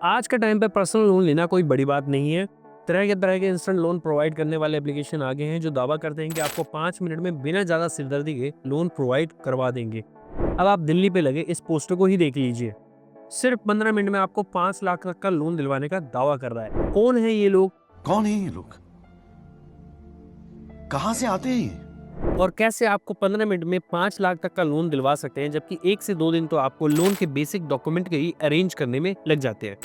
आज के टाइम पे पर्सनल लोन लेना कोई बड़ी बात नहीं है। तरह के इंस्टेंट लोन प्रोवाइड करने वाले एप्लीकेशन आ गए हैं जो दावा करते हैं कि आपको 5 मिनट में बिना ज़्यादा सिरदर्दी के लोन प्रोवाइड करवा देंगे। अब आप दिल्ली पे लगे इस पोस्टर को ही देख लीजिए। सिर्फ 15 मिनट में आपको 5 लाख तक का लोन दिलवाने का दावा कर रहा है। कौन है ये लोग कौन है ये लोग? कहां से आते हैं ये? और कैसे आपको 15 मिनट में 5 लाख तक का लोन दिलवा सकते हैं, जबकि 1 से 2 दिन तो आपको लोन के बेसिक डॉक्यूमेंट के ही अरेंज करने में लग जाते हैं।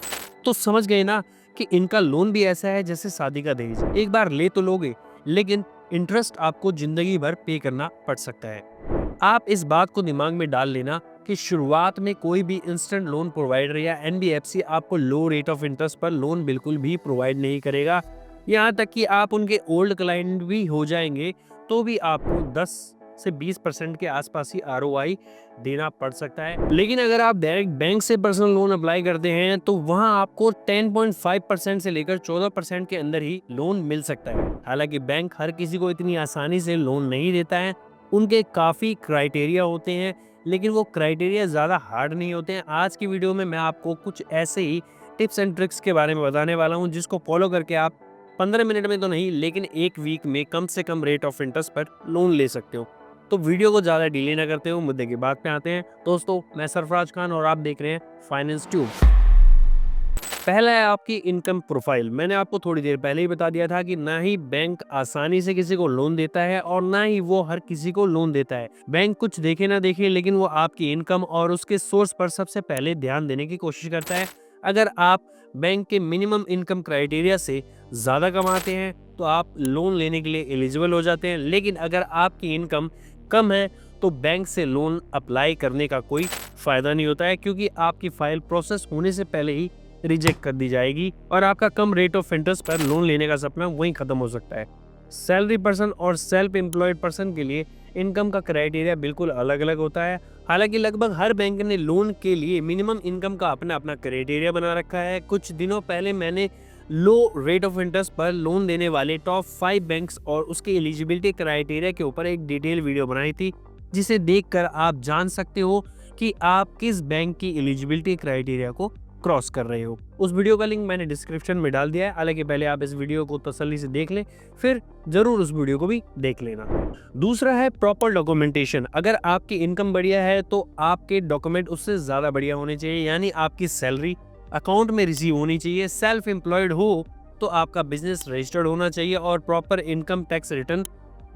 तो समझ गए ना कि इनका लोन भी ऐसा है जैसे शादी का दहेज। एक बार ले तो लोगे, लेकिन इंटरेस्ट आपको जिंदगी भर पे करना पड़ सकता है। आप इस बात को दिमाग में डाल लेना कि शुरुआत में कोई भी इंस्टेंट लोन प्रोवाइडर या एनबीएफसी आपको लो रेट ऑफ इंटरेस्ट पर लोन बिल्कुल भी प्रोवाइड नहीं करेगा। यहाँ तक कि आप उनके ओल्ड क्लाइंट भी हो जाएंगे तो भी आपको 10 से 20% के आसपास ही आरओआई देना पड़ सकता है। लेकिन अगर आप डायरेक्ट बैंक से पर्सनल लोन अप्लाई करते हैं तो वहां आपको 10.5% से लेकर 14% के अंदर ही लोन मिल सकता है। हालांकि बैंक हर किसी को इतनी आसानी से लोन नहीं देता है, उनके काफ़ी क्राइटेरिया होते हैं, लेकिन वो क्राइटेरिया ज़्यादा हार्ड नहीं होते हैं। आज की वीडियो में मैं आपको कुछ ऐसे ही टिप्स एंड ट्रिक्स के बारे में बताने वाला हूँ जिसको फॉलो करके आप 15 मिनट में तो नहीं, लेकिन एक वीक में कम से कम रेट ऑफ इंटरेस्ट पर लोन ले सकते हो। तो वीडियो को ज़्यादा डिले ना करते हो, मुद्दे की बात पे आते हैं। दोस्तों, मैं सरफराज खान और आप देख रहे हैं फाइनेंस ट्यूब। पहला है आपकी इनकम प्रोफाइल। मैंने आपको थोड़ी देर पहले ही बता दिया था कि ना ही बैंक आसानी से किसी को लोन देता है और ना ही वो हर किसी को लोन देता है। बैंक कुछ देखे ना देखे, लेकिन वो आपकी इनकम और उसके सोर्स पर सबसे पहले ध्यान देने की कोशिश करता है। अगर आप बैंक के मिनिमम इनकम क्राइटेरिया से ज़्यादा कमाते हैं तो आप लोन लेने के लिए एलिजिबल हो जाते हैं, लेकिन अगर आपकी इनकम कम है तो बैंक से लोन अप्लाई करने का कोई फ़ायदा नहीं होता है, क्योंकि आपकी फ़ाइल प्रोसेस होने से पहले ही रिजेक्ट कर दी जाएगी और आपका कम रेट ऑफ इंटरेस्ट पर लोन लेने का सपना वहीं ख़त्म हो सकता है। सैलरी पर्सन और सेल्फ एम्प्लॉयड पर्सन के लिए इनकम का क्राइटेरिया बिल्कुल अलग अलग होता है। हालांकि लगभग हर बैंक ने लोन के लिए मिनिमम इनकम का अपना अपना क्राइटेरिया बना रखा है। कुछ दिनों पहले मैंने लो रेट ऑफ इंटरेस्ट पर लोन देने वाले टॉप 5 बैंक्स और उसके एलिजिबिलिटी क्राइटेरिया के ऊपर एक डिटेल वीडियो बनाई थी, जिसे देखकर आप जान सकते हो कि आप किस बैंक की एलिजिबिलिटी क्राइटेरिया को क्रॉस कर रहे हो। उस वीडियो का लिंक मैंने डिस्क्रिप्शन में डाल दिया है। हालांकि पहले आप इस वीडियो को तसल्ली से देख लें, फिर जरूर उस वीडियो को भी देख लेना। दूसरा है प्रॉपर डॉक्यूमेंटेशन। अगर आपकी इनकम बढ़िया है तो आपके डॉक्यूमेंट उससे ज़्यादा बढ़िया होने चाहिए, यानी आपकी सैलरी अकाउंट में रिसीव होनी चाहिए। सेल्फ एम्प्लॉयड हो तो आपका बिजनेस रजिस्टर्ड होना चाहिए और प्रॉपर इनकम टैक्स रिटर्न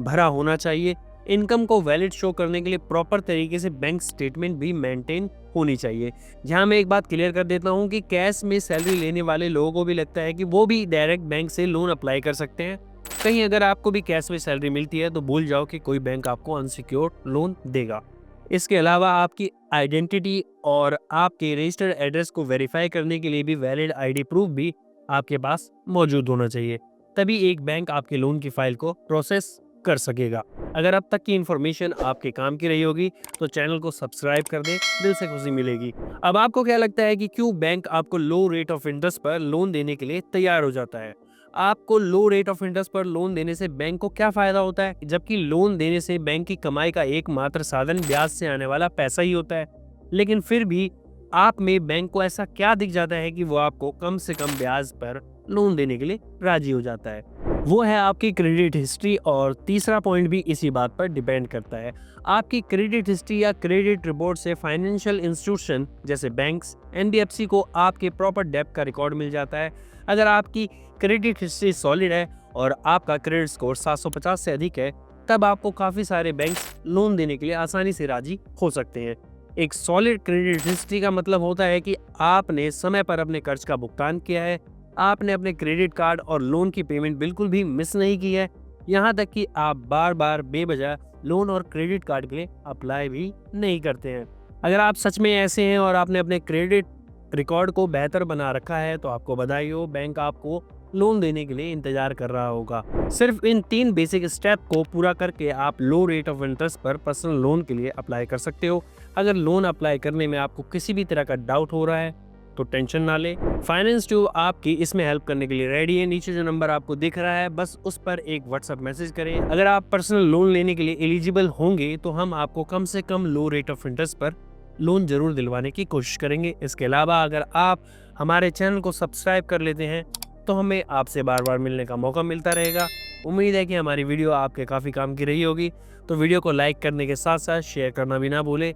भरा होना चाहिए। इनकम को वैलिड शो करने के लिए प्रॉपर तरीके से बैंक स्टेटमेंट भी मेंटेन होनी चाहिए। जहां मैं एक बात क्लियर कर देता हूं कि कैश में सैलरी लेने वाले लोगों को भी लगता है कि वो भी डायरेक्ट बैंक से लोन अप्लाई कर सकते हैं। कहीं अगर आपको भी कैश में सैलरी मिलती है तो भूल जाओ कि कोई बैंक आपको अनसिक्योर्ड लोन देगा। इसके अलावा आपकी आइडेंटिटी और आपके रजिस्टर्ड एड्रेस को वेरीफाई करने के लिए भी वैलिड आईडी प्रूफ भी आपके पास मौजूद होना चाहिए, तभी एक बैंक आपके लोन की फाइल को प्रोसेस कर सकेगा। अगर अब तक की इन्फॉर्मेशन आपके काम की रही होगी तो चैनल को सब्सक्राइब कर दें, दिल से खुशी मिलेगी। अब आपको क्या लगता है कि क्यों बैंक आपको लो रेट ऑफ इंटरेस्ट पर लोन देने के लिए तैयार हो जाता है? आपको लो रेट ऑफ इंटरेस्ट पर लोन देने से बैंक को क्या फायदा होता है, जबकि लोन देने से बैंक की कमाई का एकमात्र साधन ब्याज से आने वाला पैसा ही होता है। लेकिन फिर भी आप में बैंक को ऐसा क्या दिख जाता है कि वो आपको कम से कम ब्याज पर लोन देने के लिए राजी हो जाता है? वो है आपकी क्रेडिट हिस्ट्री। और तीसरा पॉइंट भी इसी बात पर डिपेंड करता है। आपकी क्रेडिट हिस्ट्री या क्रेडिट रिपोर्ट से फाइनेंशियल इंस्टीट्यूशन जैसे बैंक्स, एनबीएफसी को आपके प्रॉपर डेब्ट का रिकॉर्ड मिल जाता है। अगर आपकी क्रेडिट हिस्ट्री सॉलिड है और आपका क्रेडिट स्कोर 750 से अधिक है, तब आपको काफ़ी सारे बैंक्स लोन देने के लिए आसानी से राजी हो सकते हैं। एक सॉलिड क्रेडिट हिस्ट्री का मतलब होता है कि आपने समय पर अपने कर्ज का भुगतान किया है, आपने अपने क्रेडिट कार्ड और लोन की पेमेंट बिल्कुल भी मिस नहीं की है, यहाँ तक कि आप बार बार बेवजह लोन और क्रेडिट कार्ड के लिए अप्लाई भी नहीं करते हैं। अगर आप सच में ऐसे हैं और आपने अपने क्रेडिट रिकॉर्ड को बेहतर बना रखा है तो आपको बधाई हो, बैंक आपको लोन देने के लिए इंतजार कर रहा होगा। सिर्फ इन 3 बेसिक स्टेप को पूरा करके आप लो रेट ऑफ इंटरेस्ट पर पर्सनल लोन के लिए अप्लाई कर सकते हो। अगर लोन अप्लाई करने में आपको किसी भी तरह का डाउट हो रहा है तो टेंशन ना ले, फाइनेंस ट्यूब आपकी इसमें हेल्प करने के लिए रेडी है। नीचे जो नंबर आपको दिख रहा है बस उस पर एक व्हाट्सएप मैसेज करें। अगर आप पर्सनल लोन लेने के लिए एलिजिबल होंगे तो हम आपको कम से कम लो रेट ऑफ इंटरेस्ट पर लोन जरूर दिलवाने की कोशिश करेंगे। इसके अलावा अगर आप हमारे चैनल को सब्सक्राइब कर लेते हैं तो हमें आपसे बार बार मिलने का मौका मिलता रहेगा। उम्मीद है कि हमारी वीडियो आपके काफ़ी काम की रही होगी। तो वीडियो को लाइक करने के साथ साथ शेयर करना भी ना भूलें।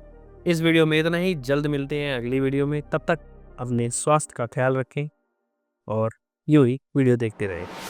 इस वीडियो में इतना ही, जल्द मिलते हैं अगली वीडियो में। तब तक अपने स्वास्थ्य का ख्याल रखें और यूं ही वीडियो देखते रहें।